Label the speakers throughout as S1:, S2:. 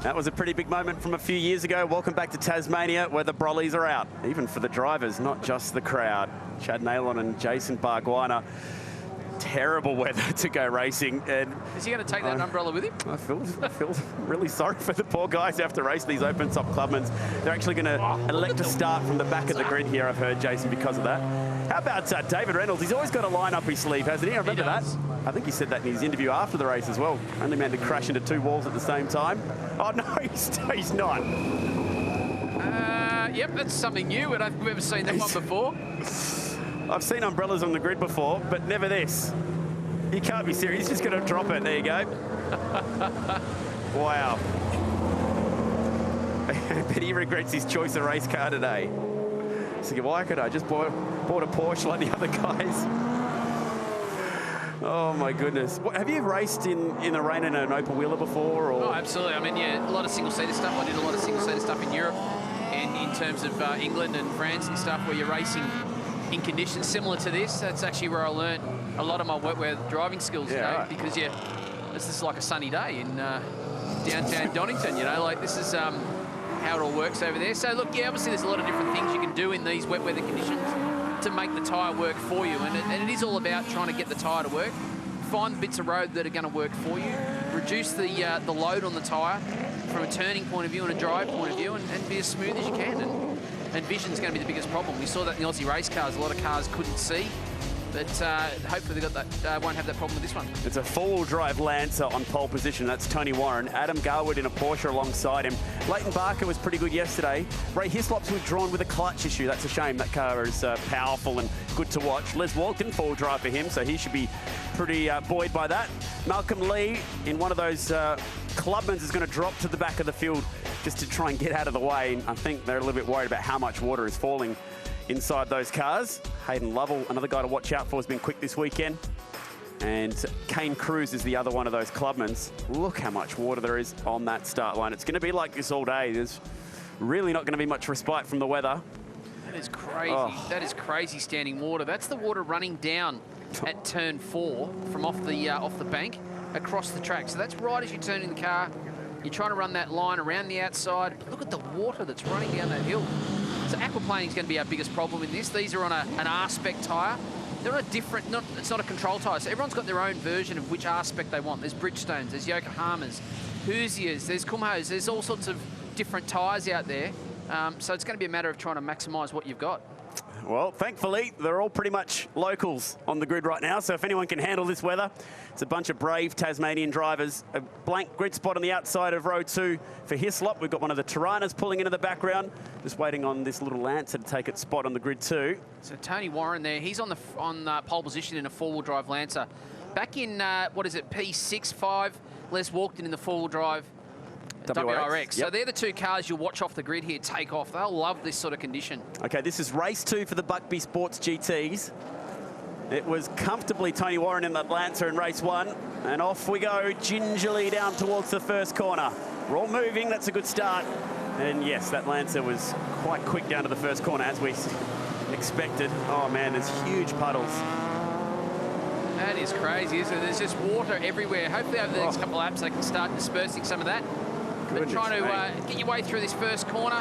S1: That was a pretty big moment from a few years ago. Welcome back to Tasmania, where the brollies are out, even for the drivers, not just the crowd. Chad Naylon and Jason Bargwanna. Terrible weather to go racing. And
S2: is he going to take that umbrella with him?
S1: I feel really sorry for the poor guys who have to race these open top clubmans. They're actually going to elect to start from the back of the grid here, I've heard, Jason, because of that. How about David Reynolds? He's always got a line up his sleeve, hasn't he? I remember that. I think he said that in his interview after the race as well. Only man to crash into two walls at the same time. Oh, no, he's not.
S2: Yep, that's something new. I don't think we've ever seen that one before.
S1: I've seen umbrellas on the grid before, but never this. You can't be serious. He's just going to drop it. There you go. Wow. But he regrets his choice of race car today. So why could I just bought a Porsche like the other guys? Oh my goodness. Have you raced in the rain in an open wheeler before? Or?
S2: Oh, absolutely. I mean, yeah, a lot of single-seater stuff. I did a lot of single-seater stuff in Europe and in terms of England and France and stuff where you're racing in conditions similar to this. That's actually where I learned a lot of my wetwear driving skills, you know,
S1: right.
S2: because this is like a sunny day in downtown Donington, you know, like this is how it all works over there. So look, yeah, obviously there's a lot of different things you can do in these wet weather conditions to make the tyre work for you, and it is all about trying to get the tyre to work. Find the bits of road that are going to work for you, reduce the load on the tyre from a turning point of view and a drive point of view, and be as smooth as you can. And vision's going to be the biggest problem. We saw that in the Aussie race cars. A lot of cars couldn't see, but hopefully they got that. Won't have that problem with this one.
S1: It's a four-wheel drive Lancer on pole position. That's Tony Warren. Adam Garwood in a Porsche alongside him. Leighton Barker was pretty good yesterday. Ray Hislop's withdrawn with a clutch issue. That's a shame. That car is powerful and good to watch. Les Walton, four-wheel drive for him, so he should be pretty buoyed by that. Malcolm Lee in one of those clubmans is going to drop to the back of the field just to try and get out of the way. I think they're a little bit worried about how much water is falling inside those cars. Hayden Lovell, another guy to watch out for, has been quick this weekend. And Kane Cruz is the other one of those clubmans. Look how much water there is on that start line. It's going to be like this all day. There's really not going to be much respite from the weather.
S2: That is crazy. Oh. That is crazy standing water. That's the water running down at turn 4 from off the bank across the track. So that's right as you're turning the car. You're trying to run that line around the outside. But look at the water that's running down that hill. So aquaplaning is going to be our biggest problem in this. These are on an R-spec tyre. They're on a different, it's not a control tyre. So everyone's got their own version of which R-spec they want. There's Bridgestones, there's Yokohamas, Hoosiers, there's Kumhos. There's all sorts of different tyres out there. So it's going to be a matter of trying to maximise what you've got.
S1: Well, thankfully, they're all pretty much locals on the grid right now. So if anyone can handle this weather, it's a bunch of brave Tasmanian drivers. A blank grid spot on the outside of row 2 for Hislop. We've got one of the Tiranas pulling into the background, just waiting on this little Lancer to take its spot on the grid too.
S2: So Tony Warren there, he's on pole position in a four-wheel drive Lancer. Back in, what is it, P65, Les Walton in the four-wheel drive WRX. Yep. So they're the two cars you'll watch off the grid here take off. They'll love this sort of condition. Okay, this is race 2 for the Buckby Sports GTs. It was comfortably Tony Warren in that Lancer in race 1. And off we go gingerly down towards the first corner. We're all moving, that's a good start. And yes, that Lancer was quite quick down to the first corner as we expected. Oh man, there's huge puddles. That is crazy, isn't it? There's just water everywhere. Hopefully over the next couple of laps they can start dispersing some of that. But trying to get your way through this first corner.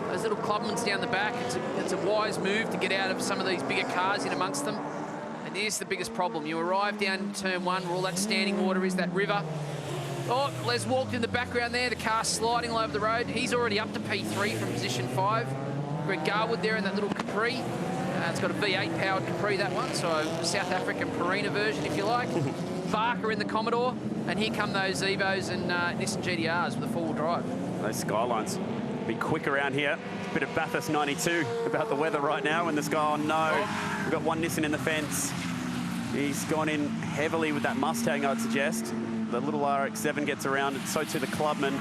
S2: Those little clubmans down the back. It's a wise move to get out of some of these bigger cars in amongst them. And here's the biggest problem. You arrive down turn 1 where all that standing water is, that river. Oh, Les walked in the background there. The car sliding all over the road. He's already up to P3 from position 5. Greg Garwood there in that little Capri. It's got a V8 powered Capri, that one. So a South African Purina version, if you like. Barker in the Commodore, and here come those Evos and Nissan GTRs with a four-wheel drive. Those Skylines be quick around here. A bit of Bathurst 92 about the weather right now in the sky. Oh no, we've got one Nissan in the fence. He's gone in heavily with that Mustang, I'd suggest. The little RX-7 gets around, and so too the Clubman.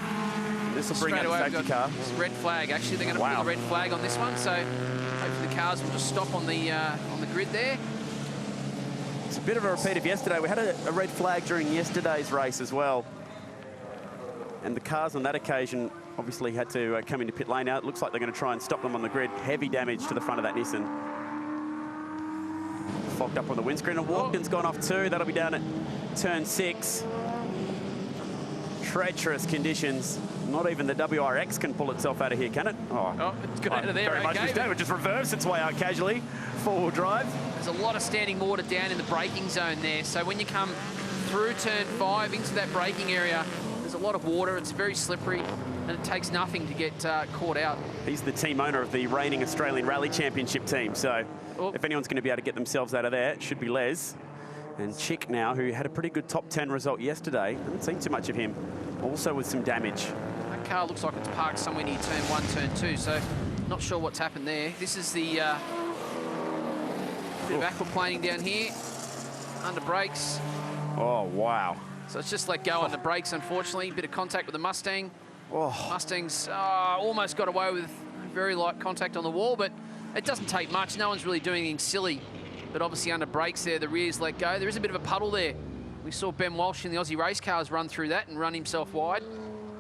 S2: This will bring out the safety car. Red flag. Actually, they're going to put a red flag on this one, so hopefully the cars will just stop on the grid there. It's a bit of a repeat of yesterday. We had a red flag during yesterday's race as well. And the cars on that occasion obviously had to come into pit lane now. It looks like they're going to try and stop them on the grid. Heavy damage to the front of that Nissan. Fogged up on the windscreen. And Walton's gone off too. That'll be down at turn 6.
S1: treacherous conditions. Not even the WRX can pull itself out of here, can it?
S2: Oh, it's got out of there.
S1: Very much mistake. It just reversed its way out casually. Four-wheel drive.
S2: There's a lot of standing water down in the braking zone there. So when you come through turn 5 into that braking area, there's a lot of water. It's very slippery, and it takes nothing to get caught out.
S1: He's the team owner of the reigning Australian Rally Championship team. So if anyone's going to be able to get themselves out of there, it should be Les. And Chick now, who had a pretty good top 10 result yesterday. Haven't seen too much of him. Also with some damage.
S2: That car looks like it's parked somewhere near turn 1, turn 2. So not sure what's happened there. This is the bit of aquaplaning down here. Under brakes.
S1: Oh, wow.
S2: So it's just let go on the brakes, unfortunately. Bit of contact with the Mustang. Mustang's almost got away with very light contact on the wall, but it doesn't take much. No one's really doing anything silly. But obviously under brakes there, the rear's let go. There is a bit of a puddle there. We saw Ben Walsh in the Aussie race cars run through that and run himself wide.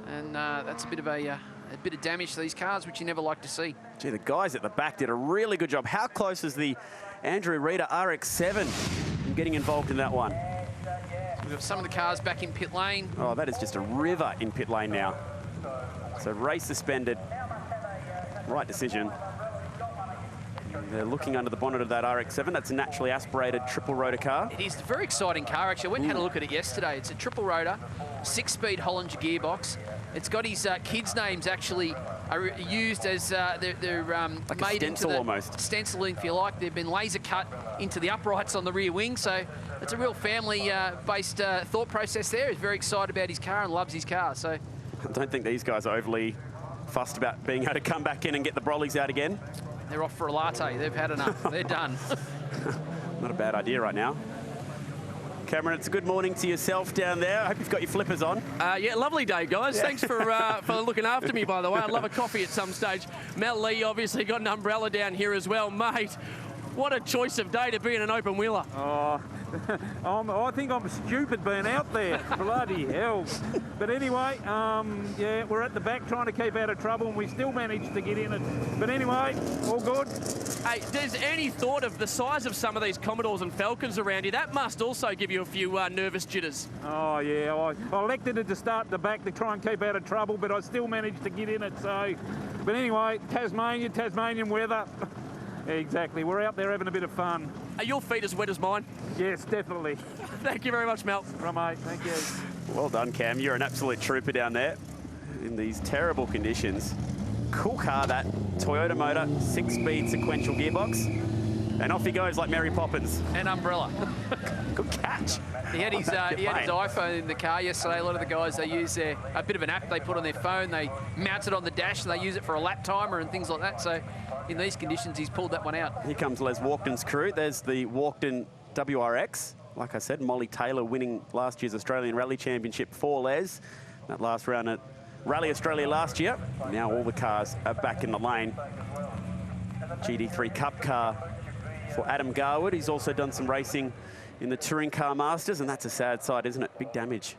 S2: And that's a bit of damage to these cars, which you never like to see.
S1: Gee, the guys at the back did a really good job. How close is the Andrew Reeder RX-7 in getting involved in that one?
S2: We've got some of the cars back in pit lane.
S1: Oh, that is just a river in pit lane now. So race suspended. Right decision. They're looking under the bonnet of that RX-7. That's a naturally aspirated triple rotor car.
S2: It is a very exciting car, actually. I went and had a look at it yesterday. It's a triple rotor, 6-speed Hollinger gearbox. It's got his kids' names actually are used as they're
S1: like
S2: made
S1: a
S2: into
S1: stencil
S2: the
S1: almost.
S2: stenciling, if you like. They've been laser cut into the uprights on the rear wing. So it's a real family-based thought process there. He's very excited about his car and loves his car. So
S1: I don't think these guys are overly fussed about being able to come back in and get the brollies out again.
S2: They're off for a latte. They've had enough. They're done.
S1: Not a bad idea right now. Cameron, it's a good morning to yourself down there. I hope you've got your flippers on.
S3: Yeah, lovely day, guys. Yeah. Thanks for looking after me, by the way. I'd love a coffee at some stage. Mel Lee obviously got an umbrella down here as well. Mate, what a choice of day to be in an open wheeler.
S4: Oh, I think I'm stupid being out there. Bloody hell. But anyway, yeah, we're at the back trying to keep out of trouble, and we still managed to get in it. But anyway, all good.
S3: Hey, there's any thought of the size of some of these Commodores and Falcons around you? That must also give you a few nervous jitters.
S4: Oh, yeah. I elected it to start at the back to try and keep out of trouble, but I still managed to get in it. So, but anyway, Tasmanian weather. Exactly. We're out there having a bit of fun.
S3: Are your feet as wet as mine?
S4: Yes, definitely.
S3: Thank you very much, Mel.
S4: Right, mate. Thank you.
S1: Well done, Cam. You're an absolute trooper down there in these terrible conditions. Cool car, that Toyota motor, 6-speed sequential gearbox. And off he goes like Mary Poppins.
S2: And umbrella.
S1: Good catch.
S2: He had his iPhone in the car yesterday. A lot of the guys, they use a bit of an app they put on their phone. They mount it on the dash and they use it for a lap timer and things like that. So in these conditions, he's pulled that one out.
S1: Here comes Les Walkden's crew. There's the Walkden WRX. Like I said, Molly Taylor winning last year's Australian Rally Championship for Les. That last round at Rally Australia last year. Now all the cars are back in the lane. GD3 Cup car for Adam Garwood. He's also done some racing in the Touring Car Masters, and that's a sad sight, isn't it? Big damage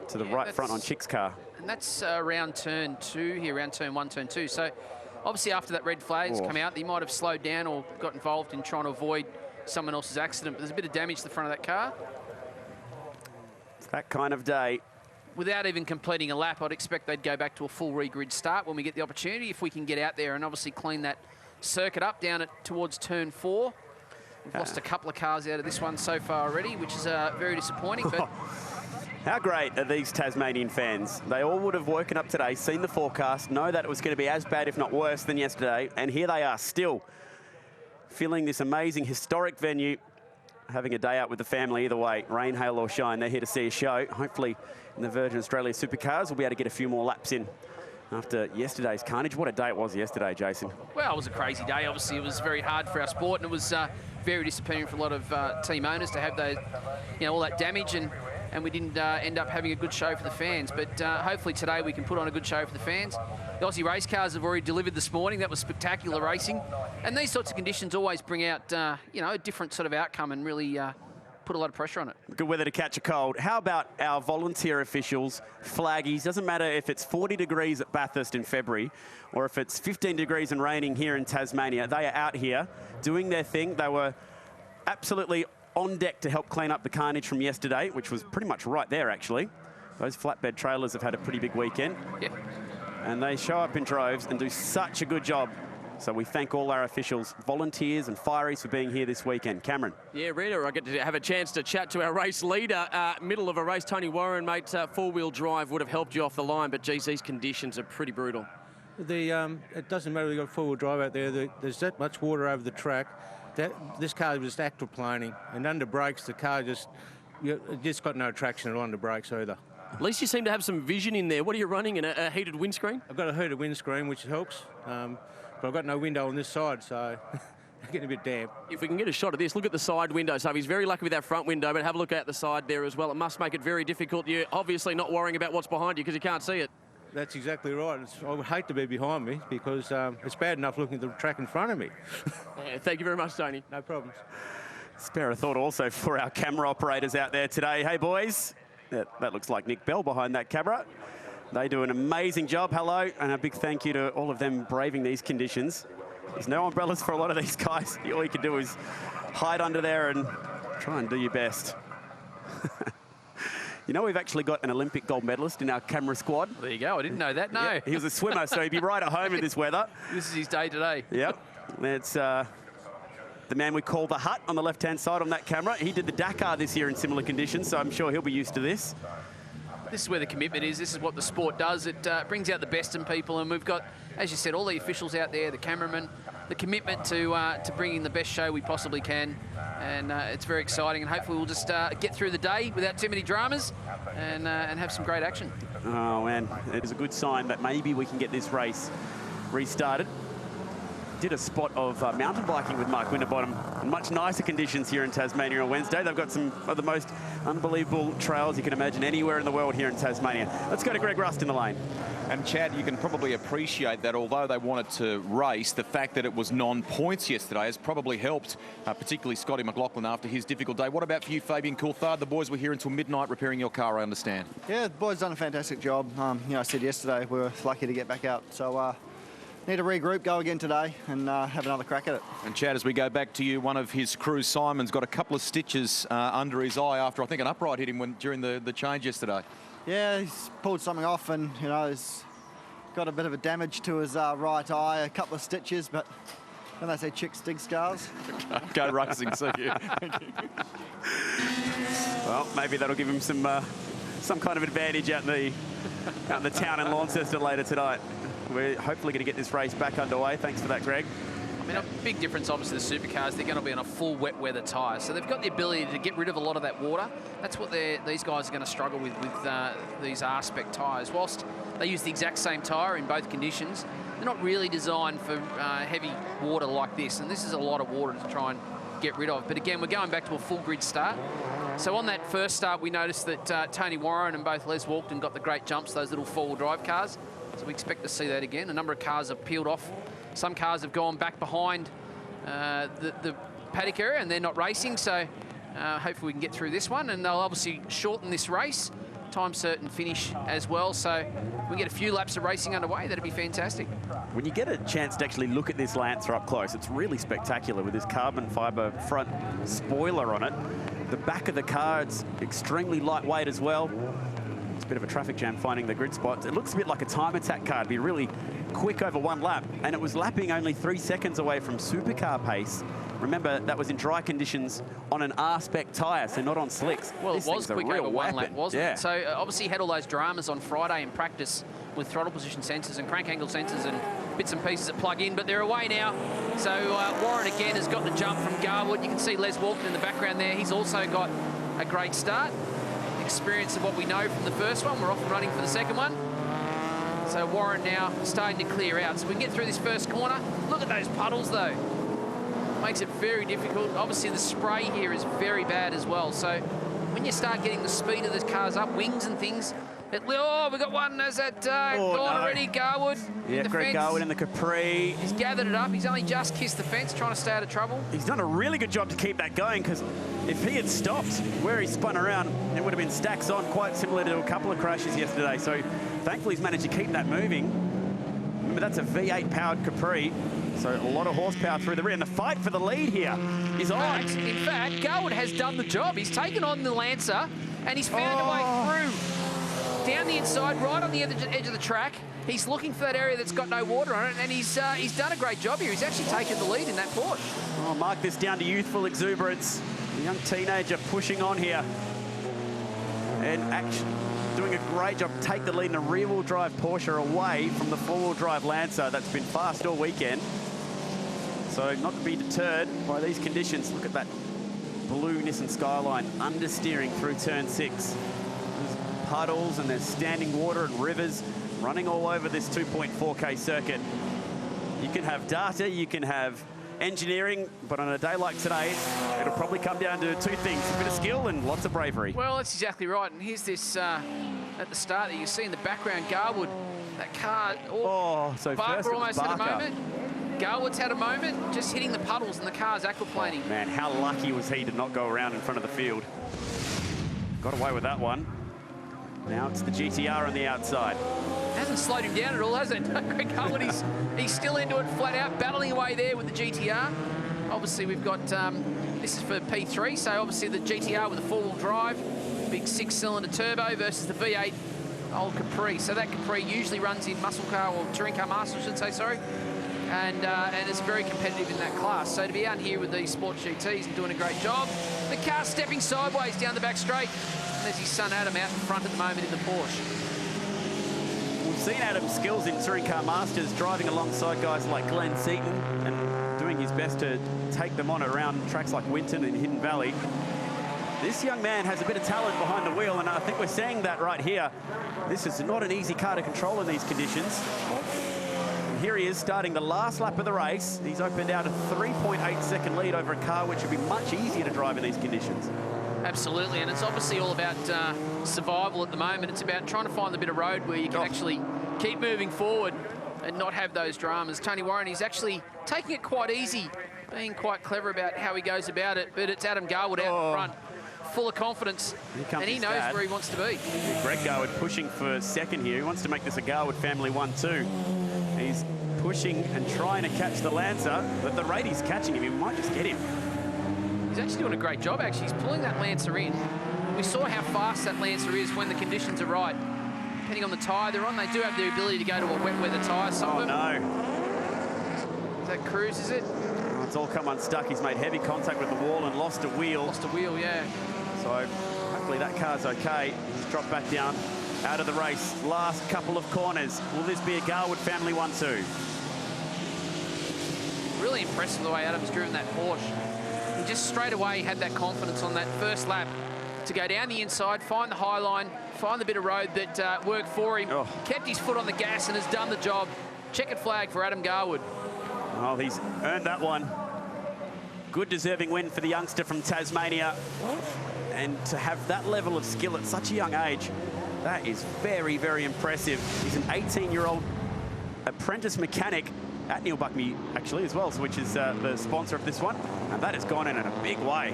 S1: to the right front on Chick's car.
S2: And that's around turn 2 here, around turn 1, turn 2. So obviously after that red flag's come out, he might have slowed down or got involved in trying to avoid someone else's accident. But there's a bit of damage to the front of that car.
S1: It's that kind of day.
S2: Without even completing a lap, I'd expect they'd go back to a full regrid start when we get the opportunity, if we can get out there and obviously clean that circuit up down towards turn 4. We've lost a couple of cars out of this one so far already, which is very disappointing. But
S1: how great are these Tasmanian fans? They all would have woken up today, seen the forecast, know that it was going to be as bad, if not worse, than yesterday. And here they are still filling this amazing, historic venue, having a day out with the family either way, rain, hail or shine. They're here to see a show. Hopefully in the Virgin Australia Supercars, we'll be able to get a few more laps in after yesterday's carnage. What a day it was yesterday, Jason.
S2: Well, it was a crazy day. Obviously, it was very hard for our sport, and it was very disappointing for a lot of team owners to have those, all that damage, and we didn't end up having a good show for the fans. But hopefully today we can put on a good show for the fans. The Aussie race cars have already delivered this morning. That was spectacular racing. And these sorts of conditions always bring out, a different sort of outcome and really put a lot of pressure on it.
S1: Good weather to catch a cold. How about our volunteer officials, flaggies? Doesn't matter if it's 40 degrees at Bathurst in February or if it's 15 degrees and raining here in Tasmania. They are out here doing their thing. They were absolutely on deck to help clean up the carnage from yesterday, which was pretty much right there, actually. Those flatbed trailers have had a pretty big weekend.
S2: Yeah.
S1: And they show up in droves and do such a good job. So we thank all our officials, volunteers and fireys for being here this weekend. Cameron.
S3: Yeah, Rita, I get to have a chance to chat to our race leader. Middle of a race, Tony Warren, mate, four-wheel drive would have helped you off the line, but, geez, these conditions are pretty brutal.
S5: It doesn't matter if you've got four-wheel drive out there. There's that much water over the track. This car was just aquaplaning, and under brakes, the car just got no traction at all under brakes either.
S3: At least you seem to have some vision in there. What are you running, in a heated windscreen?
S5: I've got a heated windscreen, which helps, but I've got no window on this side, so I'm getting a bit damp.
S3: If we can get a shot of this, look at the side window. So he's very lucky with that front window, but have a look out the side there as well. It must make it very difficult. You're obviously not worrying about what's behind you because you can't see it.
S5: That's exactly right. I would hate to be behind me because it's bad enough looking at the track in front of me.
S3: Yeah, thank you very much, Tony.
S5: No problems.
S1: Spare a thought also for our camera operators out there today. Hey, boys. That looks like Nick Bell behind that camera. They do an amazing job. Hello, and a big thank you to all of them braving these conditions. There's no umbrellas for a lot of these guys. All you can do is hide under there and try and do your best. You know, we've actually got an Olympic gold medalist in our camera squad.
S2: There you go. I didn't know that. No.
S1: Yeah, he was a swimmer, so he'd be right at home in this weather.
S2: This is his day today.
S1: Yep. That's the man we call the Hut on the left-hand side on that camera. He did the Dakar this year in similar conditions, so I'm sure he'll be used to this.
S2: This is where the commitment is. This is what the sport does. It brings out the best in people, and we've got, as you said, all the officials out there, the cameramen, the commitment to bringing the best show we possibly can, and it's very exciting. And hopefully we'll just get through the day without too many dramas, and have some great action.
S1: Oh man, it is a good sign that maybe we can get this race restarted. Did a spot of mountain biking with Mark Winterbottom in much nicer conditions here in Tasmania on Wednesday. They've got some of the most unbelievable trails you can imagine anywhere in the world here in Tasmania. Let's go to Greg Rust in the lane.
S6: And Chad, you can probably appreciate that although they wanted to race, the fact that it was non-points yesterday has probably helped, particularly Scotty McLaughlin after his difficult day. What about for you, Fabian Coulthard? The boys were here until midnight repairing your car, I understand.
S7: Yeah, the boys done a fantastic job. I said yesterday we were lucky to get back out. So need to regroup, go again today, and have another crack at it.
S6: And Chad, as we go back to you, one of his crew, Symmons, got a couple of stitches under his eye after I think an upright hit him during the change yesterday.
S7: Yeah, he's pulled something off, and he's got a bit of a damage to his right eye, a couple of stitches, but when they say chicks dig scars.
S6: Go racing, see you.
S1: Well, maybe that'll give him some kind of advantage out in the town in Launceston later tonight. We're hopefully going to get this race back underway. Thanks for that, Greg.
S2: I mean, a big difference, obviously, the supercars, they're going to be on a full wet weather tyre. So they've got the ability to get rid of a lot of that water. That's what these guys are going to struggle with these R-Spec tyres. Whilst they use the exact same tyre in both conditions, they're not really designed for heavy water like this. And this is a lot of water to try and get rid of. But again, we're going back to a full grid start. So on that first start, we noticed that Tony Warren and both Les Walkden got the great jumps, those little four-wheel drive cars. So we expect to see that again. A number of cars have peeled off. Some cars have gone back behind the paddock area and they're not racing. So hopefully we can get through this one. And they'll obviously shorten this race. Time certain finish as well. So we get a few laps of racing underway. That'd be fantastic.
S1: When you get a chance to actually look at this Lancer up close, it's really spectacular with this carbon fibre front spoiler on it. The back of the car, it's extremely lightweight as well. It's a bit of a traffic jam finding the grid spots. It looks a bit like a time attack car. It'd be really quick over one lap. And it was lapping only 3 seconds away from supercar pace. Remember, that was in dry conditions on an R-Spec tyre, so not on slicks.
S2: Well, it was quick over one lap, wasn't
S1: it?
S2: So obviously had all those dramas on Friday in practice with throttle position sensors and crank angle sensors and bits and pieces that plug in, but they're away now. So Warren again has got the jump from Garwood. You can see Les Walkden in the background there. He's also got a great start. Experience of what we know from the first one. We're off and running for the second one. So Warren now starting to clear out. So we can get through this first corner. Look at those puddles though. Makes it very difficult. Obviously the spray here is very bad as well. So when you start getting the speed of the cars up, wings and things, oh, we got one as that gone already, Garwood.
S1: Yeah, Greg Garwood in the Capri.
S2: He's gathered it up. He's only just kissed the fence, trying to stay out of trouble.
S1: He's done a really good job to keep that going, because if he had stopped where he spun around, it would have been stacks on, quite similar to a couple of crashes yesterday. So thankfully he's managed to keep that moving. Remember, that's a V8 powered Capri, so a lot of horsepower through the rear. And the fight for the lead here is on.
S2: In fact, Garwood has done the job. He's taken on the Lancer and he's found a way through. down the inside, right on the edge of the track. He's looking for that area that's got no water on it, and he's done a great job here. He's actually taken the lead in that Porsche.
S1: Oh, mark this down to youthful exuberance. A young teenager pushing on here. And actually doing a great job. Take the lead in a rear-wheel drive Porsche away from the four-wheel drive Lancer that's been fast all weekend. So not to be deterred by these conditions. Look at that blue Nissan Skyline understeering through turn 6. There's puddles and there's standing water and rivers running all over this 2.4K circuit. You can have data, you can have engineering, but on a day like today, it'll probably come down to two things: a bit of skill and lots of bravery.
S2: Well, that's exactly right. And here's this at the start that you see in the background, Garwood. That car,
S1: so
S2: Barker almost had a moment. Garwood's had a moment, just hitting the puddles and the car's aquaplaning.
S1: Oh, man, how lucky was he to not go around in front of the field. Got away with that one. Now it's the GTR on the outside.
S2: Hasn't slowed him down at all, has it? Greg Garwood, he's still into it flat out, battling away there with the GTR. Obviously, we've got, this is for P3, so obviously the GTR with a four-wheel drive, big 6-cylinder turbo versus the V8 old Capri. So that Capri usually runs in muscle car, or touring car master, I should say, sorry. And it's very competitive in that class. So to be out here with these sports GTs and doing a great job. The car stepping sideways down the back straight. And there's his son Adam out in front at the moment in the Porsche.
S1: We've seen Adam's skills in touring car masters, driving alongside guys like Glenn Seaton and doing his best to take them on around tracks like Winton and Hidden Valley. This young man has a bit of talent behind the wheel, and I think we're seeing that right here. This is not an easy car to control in these conditions. Here he is starting the last lap of the race. He's opened out a 3.8-second lead over a car which would be much easier to drive in these conditions.
S2: Absolutely, and it's obviously all about survival at the moment. It's about trying to find the bit of road where you can actually keep moving forward and not have those dramas. Tony Warren, he's actually taking it quite easy, being quite clever about how he goes about it, but it's Adam Garwood out in front, full of confidence, and he knows where he wants to be.
S1: Greg Garwood pushing for second here. He wants to make this a Garwood family 1-2. He's pushing and trying to catch the Lancer, but the rate he's catching him, he might just get him.
S2: He's actually doing a great job, actually. He's pulling that Lancer in. We saw how fast that Lancer is when the conditions are right. Depending on the tyre they're on, they do have the ability to go to a wet weather tyre, some of them.
S1: No.
S2: Is that Cruz, is it?
S1: Oh, it's all come unstuck. He's made heavy contact with the wall and lost a wheel.
S2: Lost a wheel, yeah.
S1: So hopefully that car's okay. He's dropped back down out of the race. Last couple of corners. Will this be a Garwood family 1-2?
S2: Really impressive the way Adam's driven that Porsche. He just straight away had that confidence on that first lap to go down the inside, find the high line, find the bit of road that worked for him, kept his foot on the gas and has done the job. Checkered flag for Adam Garwood.
S1: Oh, he's earned that one. Good deserving win for the youngster from Tasmania. And to have that level of skill at such a young age, that is very, very impressive. He's an 18-year-old apprentice mechanic at Neil Buckby, actually, as well, which is the sponsor of this one. And that has gone in a big way.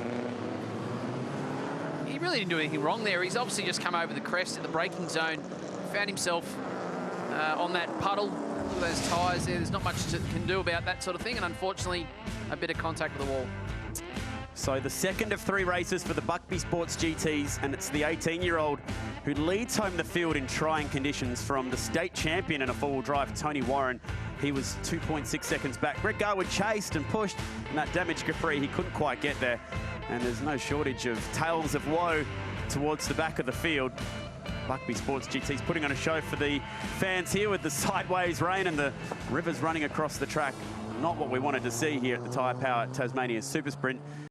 S2: He really didn't do anything wrong there. He's obviously just come over the crest at the braking zone, found himself on that puddle. Look at those tyres there. There's not much that can do about that sort of thing, and unfortunately, a bit of contact with the wall.
S1: So the second of 3 races for the Buckby Sports GTs, and it's the 18-year-old who leads home the field in trying conditions from the state champion in a four-wheel drive, Tony Warren. He was 2.6 seconds back. Greg Garwood chased and pushed, and that damaged Capri, he couldn't quite get there. And there's no shortage of tales of woe towards the back of the field. Buckby Sports GT's putting on a show for the fans here with the sideways rain and the rivers running across the track. Not what we wanted to see here at the Tyre Power Tasmania Super Sprint.